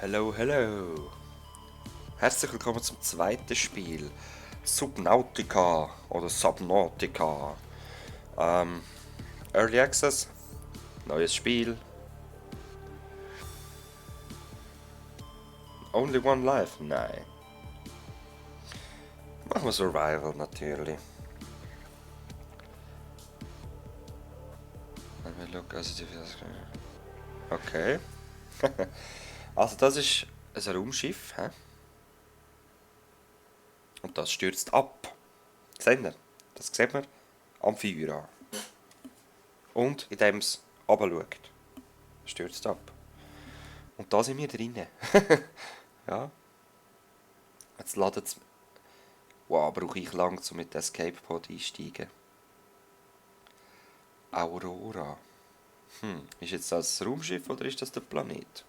Hello, hello. Herzlich willkommen zum zweiten Spiel. Subnautica oder Subnautica. Early Access. Neues Spiel. Only one life? Nein. Machen wir Survival natürlich. Okay. Also das ist ein Raumschiff. He? Und das stürzt ab. Seht ihr? Das sieht man am Feuer an. Und indem es runterschaut, stürzt ab. Und da sind wir drinnen. Ja. Jetzt ladet es. Wow, brauche ich lang, um mit dem Escape Pod einsteigen. Aurora. Ist jetzt das Raumschiff oder ist das der Planet?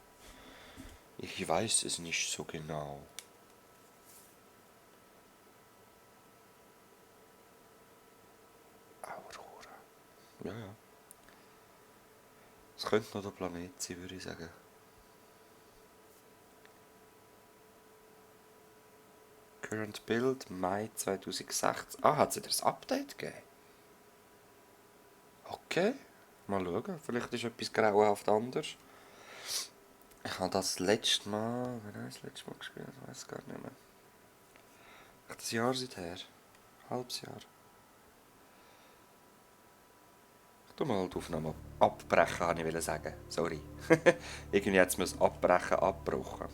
Ich weiß es nicht so genau. Aurora. Ja, ja. Es könnte noch der Planet sein, würde ich sagen. Current Build, Mai 2016. Ah, hat es wieder ein Update gegeben? Okay. Mal schauen. Vielleicht ist etwas grauenhaft anders. Ich habe das letzte Mal... Wann habe ich das letzte Mal gespielt? Ich weiß gar nicht mehr. Das Jahr seither. Halbes Jahr. Ich tu mal die Aufnahme abbrechen, wollte ich sagen. Sorry. Irgendwie jetzt muss abbrechen, abgebrochen.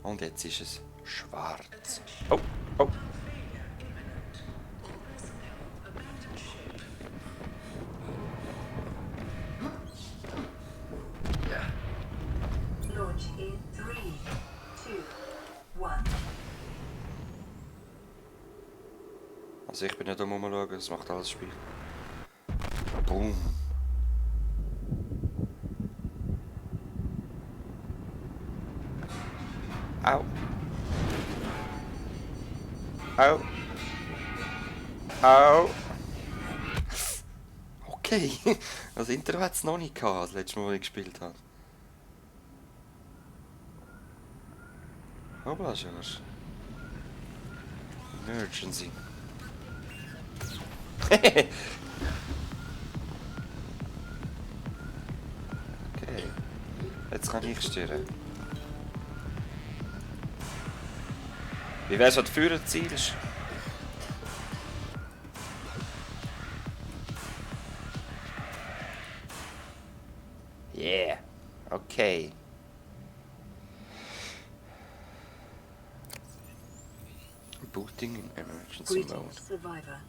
Und jetzt ist es schwarz. Oh, oh. Launch in 3, 2, 1. Also ich bin nicht am Umschauen, das macht alles Spiel. Boom. Au. Au. Au. Okay. Das Intro hat es noch nicht gehabt, das letzte Mal, als ich gespielt habe. Hoppla, George. Emergency. Okay. Jetzt kann ich steuern. Wie wär's, was du führen zielst? Yeah. Okay. Booting in emergency mode. Greetings, survivor.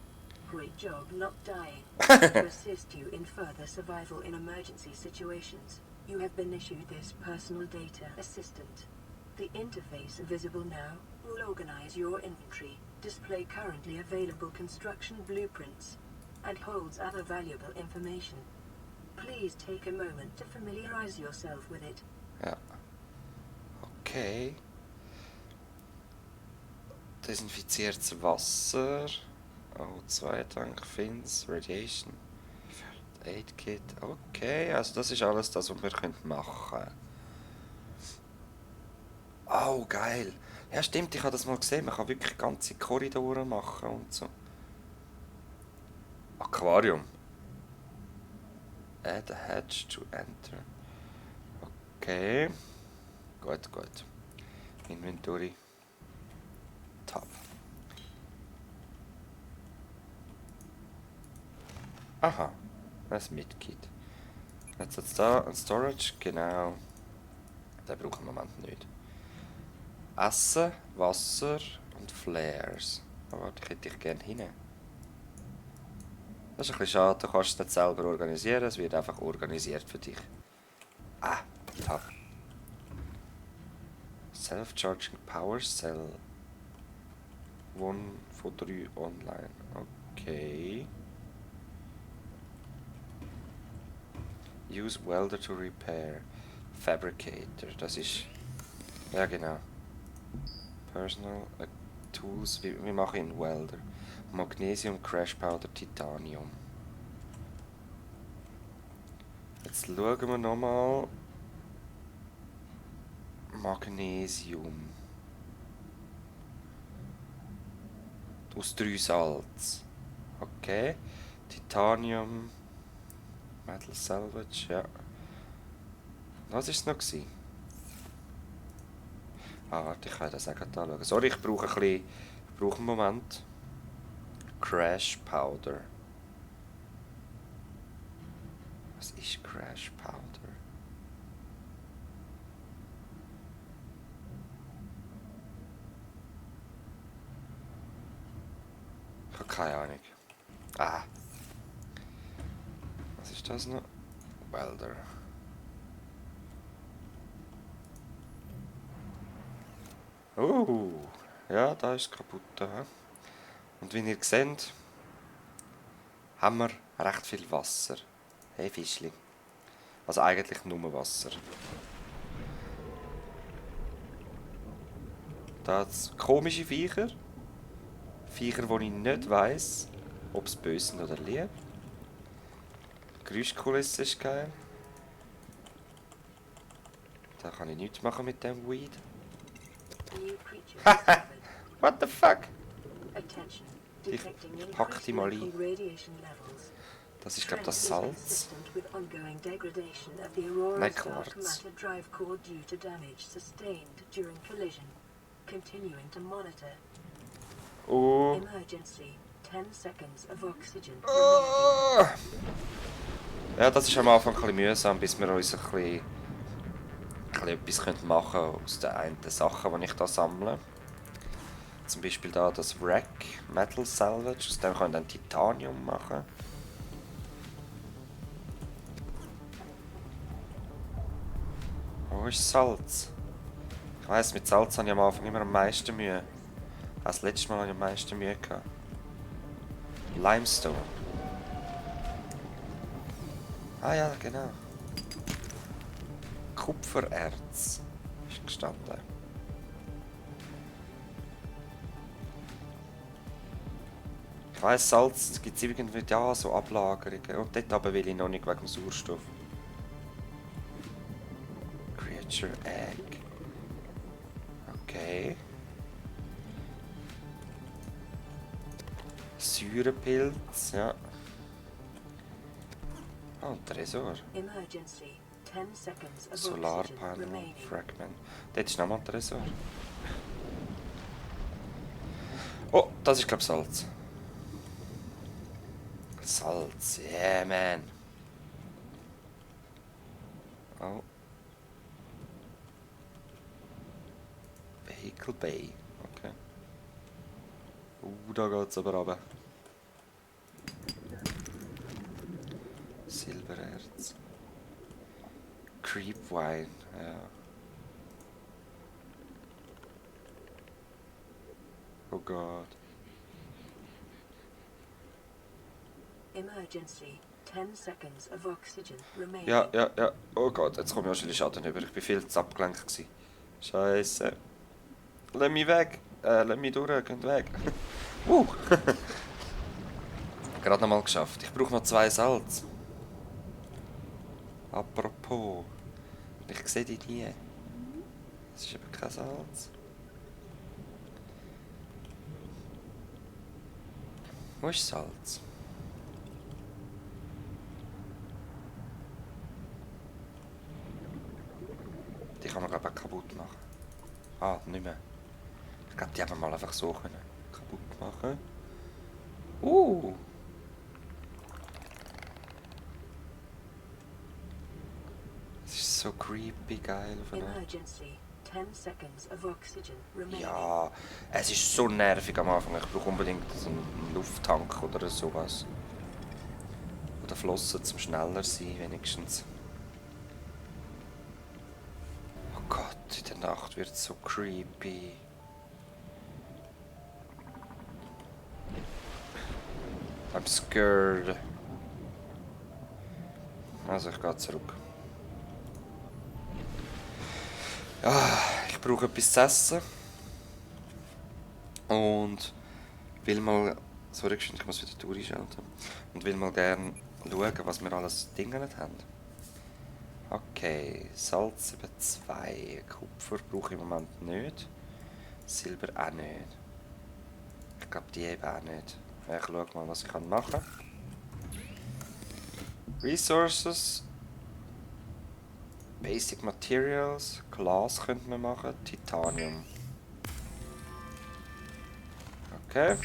Great job not dying. To assist you in further survival in emergency situations, you have been issued this personal data assistant. The interface visible now will organize your inventory, display currently available construction blueprints, and holds other valuable information. Please take a moment to familiarize yourself with it. Ja. Okay. Desinfiziertes Wasser. O2-Tank, Fins, Radiation. Aid Kit. Okay, also das ist alles das, was wir machen können. Oh, geil. Ja, stimmt, ich habe das mal gesehen. Man kann wirklich ganze Korridore machen und so. Aquarium. Add a hatch to enter. Okay. Gut, gut. Inventory. Tab. Aha. Ein Medkit. Jetzt hat es da ein Storage. Genau. Den brauchen wir im Moment nicht. Essen, Wasser und Flares. Aber die hätte ich gerne hin. Das ist ein bisschen schade, du kannst es nicht selber organisieren, es wird einfach organisiert für dich. Ah, Tab. Self-Charging Power Cell. 1 von 3 online. Okay. Use Welder to repair. Fabricator, das ist... Ja, genau. Personal Tools, wir machen in Welder. Magnesium, Crash Powder, Titanium. Jetzt schauen wir nochmal. Magnesium. Aus 3 Salz. Okay. Titanium. Metal Salvage, ja. Was war es noch? Ah, warte, ich kann das auch gerade anschauen. Sorry, ich brauche ein bisschen... Ich brauche einen Moment. Crash Powder. Was ist Crash Powder? Ich habe keine Ahnung. Ah. Was ist das noch? Welder. Ja, da ist kaputt. He? Und wie ihr seht, haben wir recht viel Wasser. Hey Fischli. Also eigentlich nur Wasser. Das komische Viecher. Viecher, wo ich nicht weiss, ob es böse sind oder lieb. Die Geräuschkulisse ist geil. Da kann ich nichts machen mit dem Weed. What the fuck? Ich pack die mal ein. Das ist, glaube ich, das Salz. Nein, Quarz. Oh. Ja, das ist am Anfang ein bisschen mühsam, bis wir uns ein bisschen etwas machen können aus den einen Sachen, die ich hier sammle. Zum Beispiel da das Wreck Metal Salvage, aus dem können wir dann Titanium machen. Wo ist Salz? Ich weiss, mit Salz habe ich am Anfang immer am meisten Mühe. Das letzte Mal hatte ich am meisten Mühe gehabt. Limestone. Ah ja, genau. Kupfererz ist gestanden. Ich weiss, Salz gibt es irgendwie ja, so Ablagerungen. Und dort aber will ich noch nicht wegen dem Sauerstoff. Creature Egg. Okay. Säurepilz, ja. Oh, ein Tresor. Solarpanel Fragment. Dort ist nochmal ein Tresor. Oh, das ist, glaube ich, Salz. Salz, yeah, man. Oh. Vehicle Bay, okay. Da geht's aber runter. Silbererz. Creep Wine, ja. Oh Gott. Emergency. 10 seconds of oxygen remaining. Ja, ja, ja. Oh Gott, jetzt komme ich wahrscheinlich Schaden über. Ich bin viel zu abgelenkt gewesen. Scheiße. Lass mich weg. Lass mich durch, geht weg. Gerade noch mal geschafft. Ich brauche noch 2 Salz. Apropos. Ich sehe die nie. Das ist eben kein Salz. Wo ist Salz? Die kann man, glaube ich, auch kaputt machen. Ah, nicht mehr. Ich glaube, die haben wir mal einfach so können kaputt machen. Das ist so creepy geil. Emergency. 10 seconds of oxygen remaining. Ja, es ist so nervig am Anfang. Ich brauche unbedingt einen Lufttank oder sowas. Oder Flossen zum schneller sein, wenigstens. Oh Gott, in der Nacht wird es so creepy. I'm scared. Also ich gehe zurück. Ja, ich brauche etwas zu essen. Und will mal... Sorry, ich muss wieder durchschalten. Und will mal gerne schauen, was wir alles Dinge haben. Okay, Salz eben 2. Kupfer brauche ich im Moment nicht. Silber auch nicht. Ich glaube, die eben auch nicht. Ich schaue mal, was ich machen kann. Resources. Basic Materials. Glas könnte man machen. Titanium. Okay.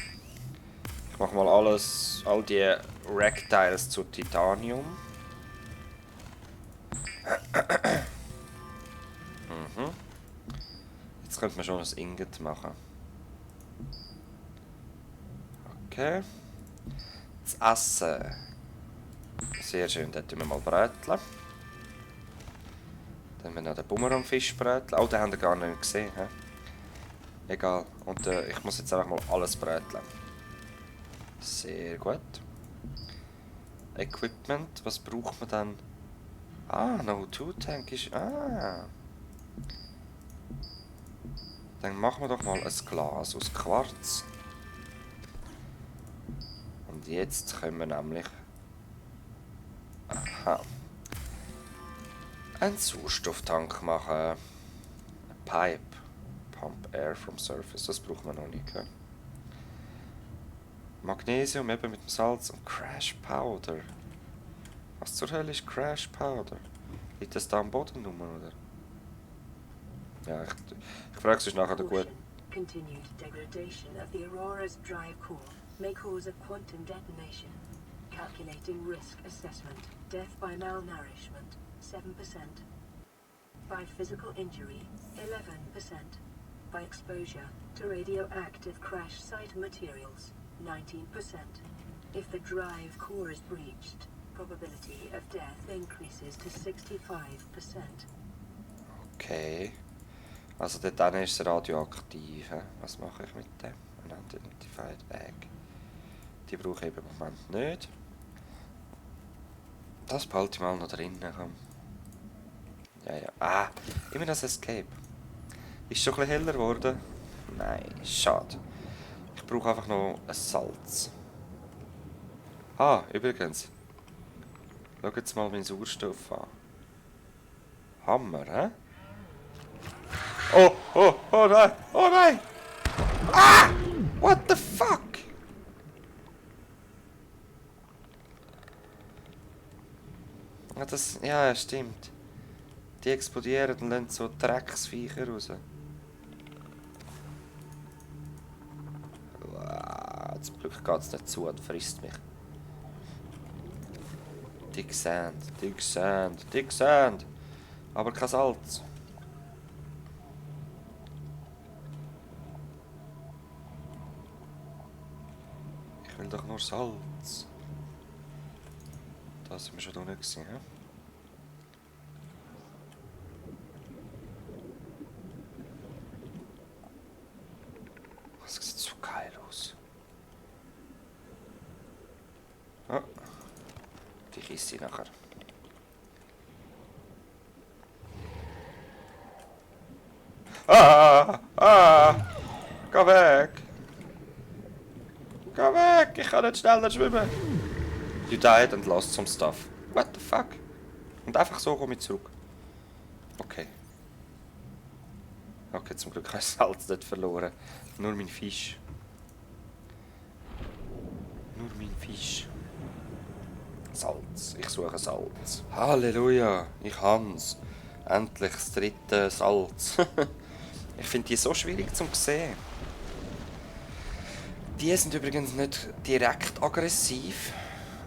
Ich mache mal all die Rack-Tiles zu Titanium. Mhm. Jetzt könnte man schon ein Ingot machen. Okay. Das Essen. Sehr schön, dort tun wir mal bräteln. Dann haben wir noch den Bumerangfisch bräteln. Oh, den haben wir gar nicht gesehen. He? Egal. Und ich muss jetzt einfach mal alles bräteln. Sehr gut. Equipment, was braucht man dann? Ah, no Two-Tank ist... Ah. Dann machen wir doch mal ein Glas aus Quarz. Und jetzt können wir nämlich... Aha. Einen Sauerstofftank machen. Ein Pipe. Pump Air from Surface. Das braucht man noch nicht. He? Magnesium eben mit dem Salz und Crash Powder. Was zur Hölle ist Crash Powder? Liegt das da am Boden rum, oder? Ja, ich frage es nachher gut. Continued degradation of the Aurora's drive core may cause a quantum detonation. Calculating risk assessment. Death by malnourishment, 7%. By physical injury, 11%. By exposure to radioactive crash site materials, 19%. If the drive core is breached, probability of death increases to 65%. Okay. Also dort ist es radioaktiv. He? Was mache ich mit dem? Unidentified Egg. Die brauche ich eben im Moment nicht. Das behalte ich mal noch drinnen. Komm. Ja, ja. Ah, immer das Escape. Ist schon ein bisschen heller geworden? Nein, schade. Ich brauche einfach noch ein Salz. Ah, übrigens. Schau jetzt mal meinen Sauerstoff an. Hammer, hä? Oh, oh, oh nein, oh nein! Ah! What the fuck? Ja, ja, stimmt. Die explodieren und lassen so Drecksviecher raus. Zum Glück geht es nicht zu und frisst mich. Dick Sand, Dick Sand, Dick Sand. Aber kein Salz. Ich will doch nur Salz. Da sind wir schon nicht gesehen, hä? Das sieht so geil aus. Ah, die kisse ich nachher. Ah! Ah! Geh weg! Geh weg! Ich kann nicht schneller schwimmen! You died and lost some stuff. What the fuck? Und einfach so komme ich zurück. Okay. Okay, zum Glück habe ich Salz nicht verloren. Nur mein Fisch. Nur mein Fisch. Salz. Ich suche Salz. Halleluja, ich hab's. Endlich das dritte Salz. Ich finde die so schwierig zu sehen. Die sind übrigens nicht direkt aggressiv,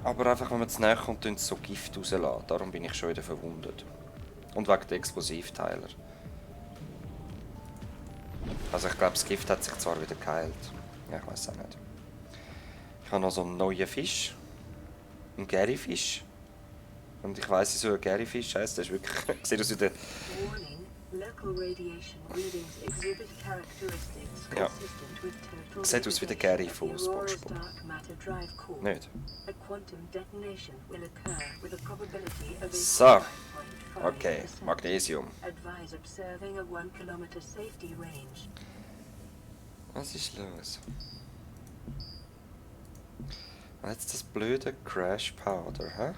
aber einfach, wenn man zu näher kommt, tun sie so Gift rauslassen. Darum bin ich schon wieder verwundet. Und wegen der Explosivteiler. Also ich glaube, das Gift hat sich zwar wieder geheilt. Ja, ich weiß auch nicht. Ich habe noch so einen neuen Fisch. Einen Garyfisch. Und ich weiss, wieso ein Garyfisch heisst. Der ist wirklich... sieht aus wie der... Ja. Sieht aus wie der Gary von SpongeBob. Nicht? So. Okay, Magnesium. Was ist los? Und jetzt das blöde Crash Powder, hä?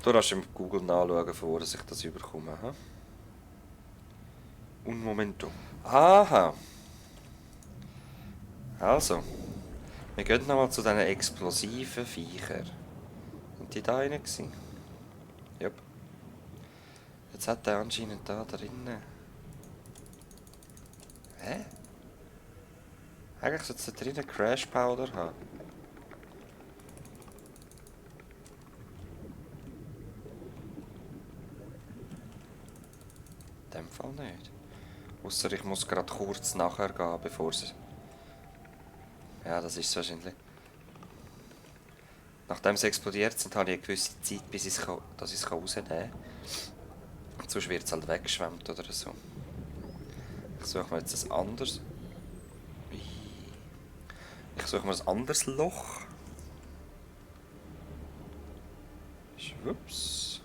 Du kannst im Google nachschauen, bevor ich das überkomme. He? Un momento. Aha. Also. Wir gehen nochmal zu diesen explosiven Viechern. Sind die da rein gewesen? Jupp. Jetzt hat er anscheinend da drinnen. Hä? Eigentlich sollte da drinnen Crash Powder haben. In dem Fall nicht. Ausser ich muss gerade kurz nachher gehen, bevor sie... Ja, das ist es wahrscheinlich. Nachdem sie explodiert sind, habe ich eine gewisse Zeit, bis dass ich es rausnehmen kann. Sonst wird es halt weggeschwemmt oder so. Ich suche mir jetzt ein anderes... Ich suche mir ein anderes Loch. Schwupps.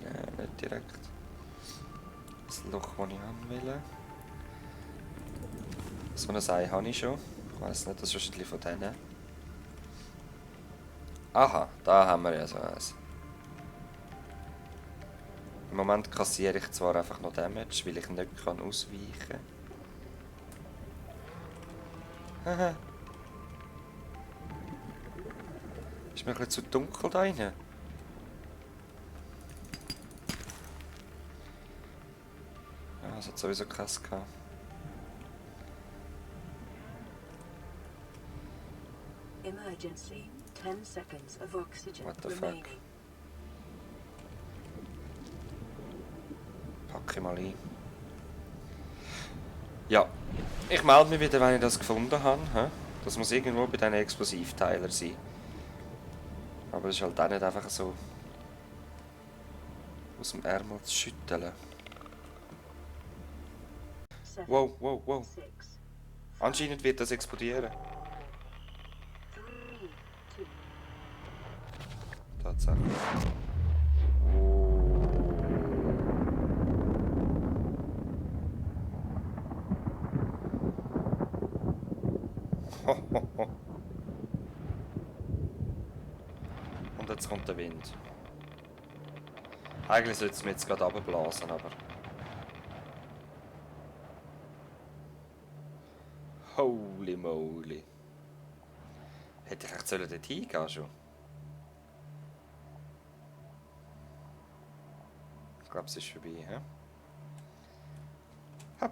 Nein, nicht direkt. Das Loch, das ich haben will. So ein Ei habe ich schon. Ich weiss nicht, das ist wahrscheinlich von denen. Aha, da haben wir ja so eins. Im Moment kassiere ich zwar einfach noch Damage, weil ich nicht ausweichen kann. Haha. Ist mir ein bisschen zu dunkel da rein. Ja, es hat sowieso krass gehabt. Emergency. 10 seconds of oxygen What the remaining. fuck? Pack ich mal ein. Ja, ich melde mich wieder, wenn ich das gefunden habe. Das muss irgendwo bei diesen Explosivteilern sein. Aber es ist halt auch nicht einfach so aus dem Ärmel zu schütteln. Wow, wow, wow. Anscheinend wird das explodieren. Tatsächlich. Und jetzt kommt der Wind. Eigentlich sollte es mir jetzt gerade runterblasen, aber... Holy moly. Hätte ich echt dort hingehen schon? Ich glaube, es ist vorbei, hä? Hopp.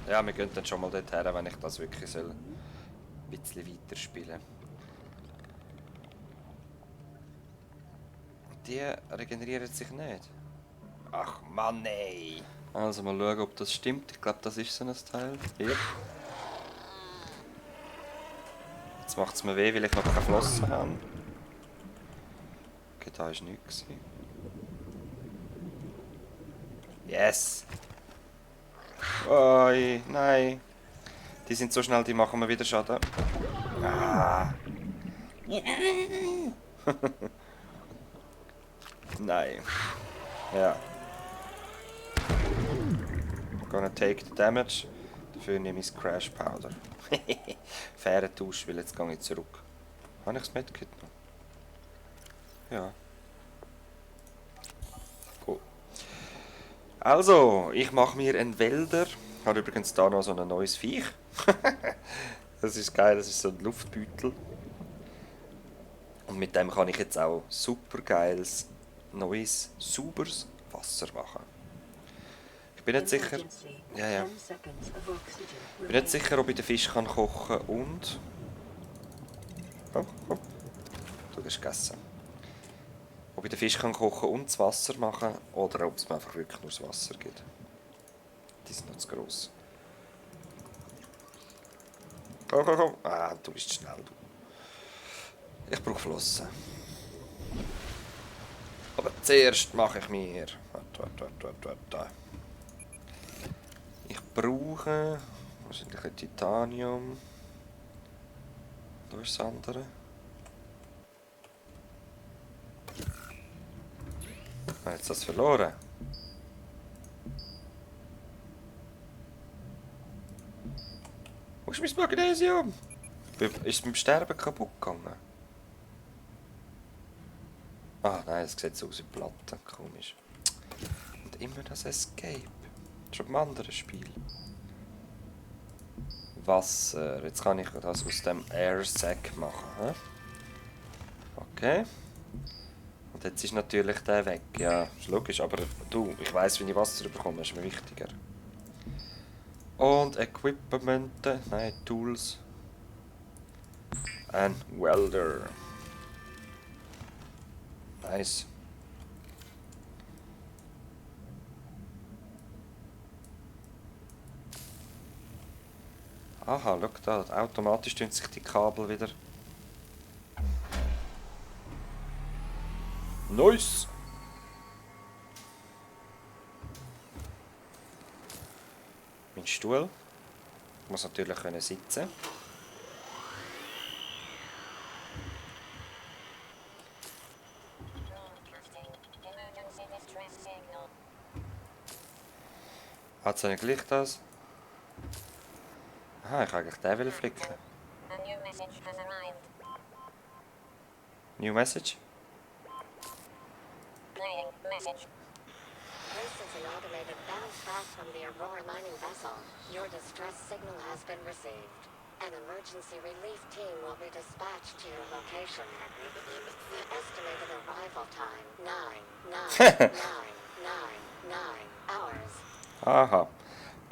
Ja, wir gehen dann schon mal dort her, wenn ich das wirklich soll ein bisschen weiterspielen. Die regenerieren sich nicht. Ach Mann, ey! Also mal schauen, ob das stimmt. Ich glaube, das ist so ein Teil. Hier. Jetzt macht es mir weh, weil ich noch keine Flossen habe. Okay, da war nichts. Yes! Oi, nein! Die sind so schnell, die machen mir wieder Schaden. Ah! Nein. Ja. Gonna take the damage. Dafür nehme ich das Crash Powder. Fairer Tausch, weil jetzt gehe ich zurück. Habe ich das Medkit noch? Ja. Cool. Also, ich mache mir einen Wälder. Ich habe übrigens da noch so ein neues Viech. Das ist geil, das ist so ein Luftbeutel. Und mit dem kann ich jetzt auch super geiles, neues, sauberes Wasser machen. Ich bin nicht sicher. Ja, ja. Ich bin nicht sicher, ob ich den Fisch kann kochen und. Oh, oh. Du hast gegessen. Ob ich den Fisch kann kochen und das Wasser machen oder ob es mir einfach wirklich nur das Wasser gibt. Die sind noch zu gross. Komm, komm, komm. Ah, du bist schnell, du. Ich brauche Flossen. Aber zuerst mache ich mir. Warte. Ich brauche wahrscheinlich ein Titanium. Da ist das andere. Ich habe jetzt das verloren. Wo ist mein Magnesium? Ist es beim Sterben kaputt gegangen? Ah nein, es sieht so aus wie Platte. Komisch. Und immer das Escape. Schon beim anderen Spiel. Wasser. Jetzt kann ich das aus dem Air Sack machen. He? Okay. Und jetzt ist natürlich der weg. Ja, ist logisch. Aber du, ich weiss, wie ich Wasser bekomme. Ist mir wichtiger. Und Equipment. Nein, Tools. Ein Welder. Nice. Aha, schau da. Automatisch tun sich die Kabel wieder. Nice! Mein Stuhl. Ich muss natürlich sitzen. Hat es eigentlich gleich das? Aha, ich kann eigentlich den flicken. New message? This is an automated bounce back from the Aurora mining vessel. Your distress signal has been received. An emergency relief team will be dispatched to your location. The estimated arrival time, 9 hours. Aha,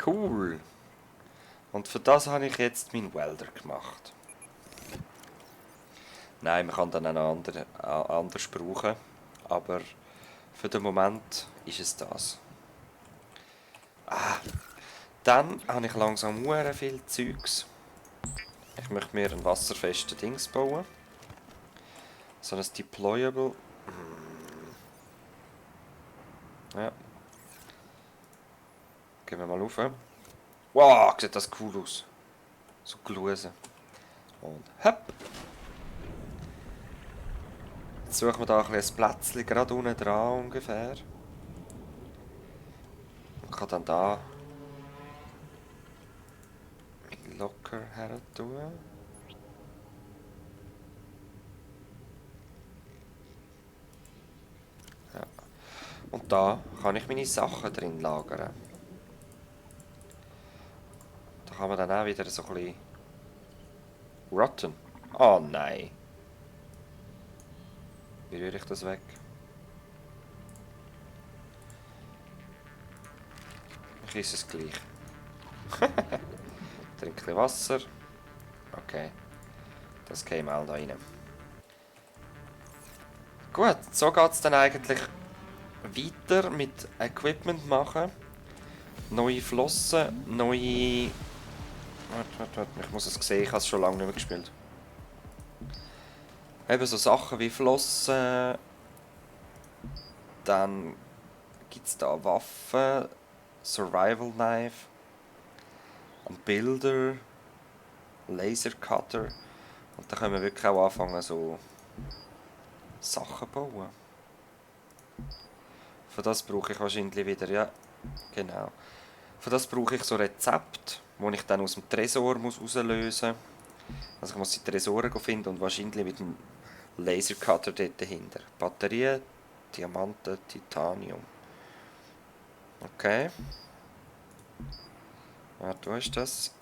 cool. Und für das habe ich jetzt meinen Welder gemacht. Nein, man kann dann auch noch anders brauchen. Aber für den Moment ist es das. Dann habe ich langsam sehr viel Zeugs. Ich möchte mir ein wasserfestes Dings bauen. So ein Deployable. Ja. Gehen wir mal rauf. Wow, sieht das cool aus. So gelusen. Und hopp. Jetzt suchen wir da ein Plätzchen gerade unten dran ungefähr. Man kann dann da locker her tun. Ja. Und da kann ich meine Sachen drin lagern. Da kann man dann auch wieder so ein bisschen rotten. Oh nein. Wie rühre ich das weg? Ich esse es gleich. Trink ein bisschen Wasser. Okay. Das käme auch da rein. Gut, so geht es dann eigentlich weiter mit Equipment machen. Neue Flossen, neue... Warte, ich muss es sehen, ich habe es schon lange nicht mehr gespielt. Eben so Sachen wie Flossen. Dann gibt es da Waffen, Survival Knife, einen Builder, Laser Cutter. Und da können wir wirklich auch anfangen, so Sachen bauen. Für das brauche ich wahrscheinlich wieder, ja, genau. Für das brauche ich so Rezepte, die ich dann aus dem Tresor rauslösen muss. Also ich muss die Tresore finden und wahrscheinlich mit dem Lasercutter dort dahinter. Batterien, Diamanten, Titanium. Okay. Warte, wo ist das?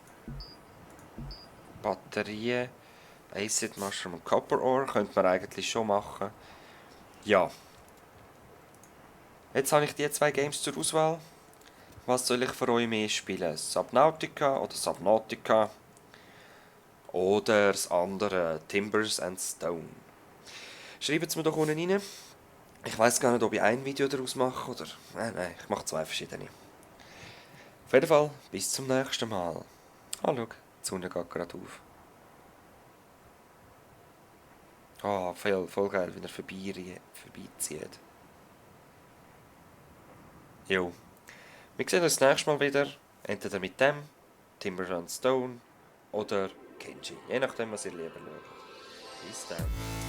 Batterien, Acid Mushroom und Copper Ore könnte man eigentlich schon machen. Ja. Jetzt habe ich die zwei Games zur Auswahl. Was soll ich für euch mehr spielen? Subnautica oder Subnautica? Oder das andere, Timbers and Stone. Schreibt es mir doch unten rein. Ich weiß gar nicht, ob ich ein Video daraus mache oder... Nein, ich mache zwei verschiedene. Auf jeden Fall, bis zum nächsten Mal. Ah, schau, die Sonne geht gerade auf. Ah, voll geil, wie er vorbeizieht. Jo. Wir sehen uns das nächste Mal wieder. Entweder mit dem, Timbers and Stone oder Kenji. Je nachdem, was ihr lieber schaut. Bis dann.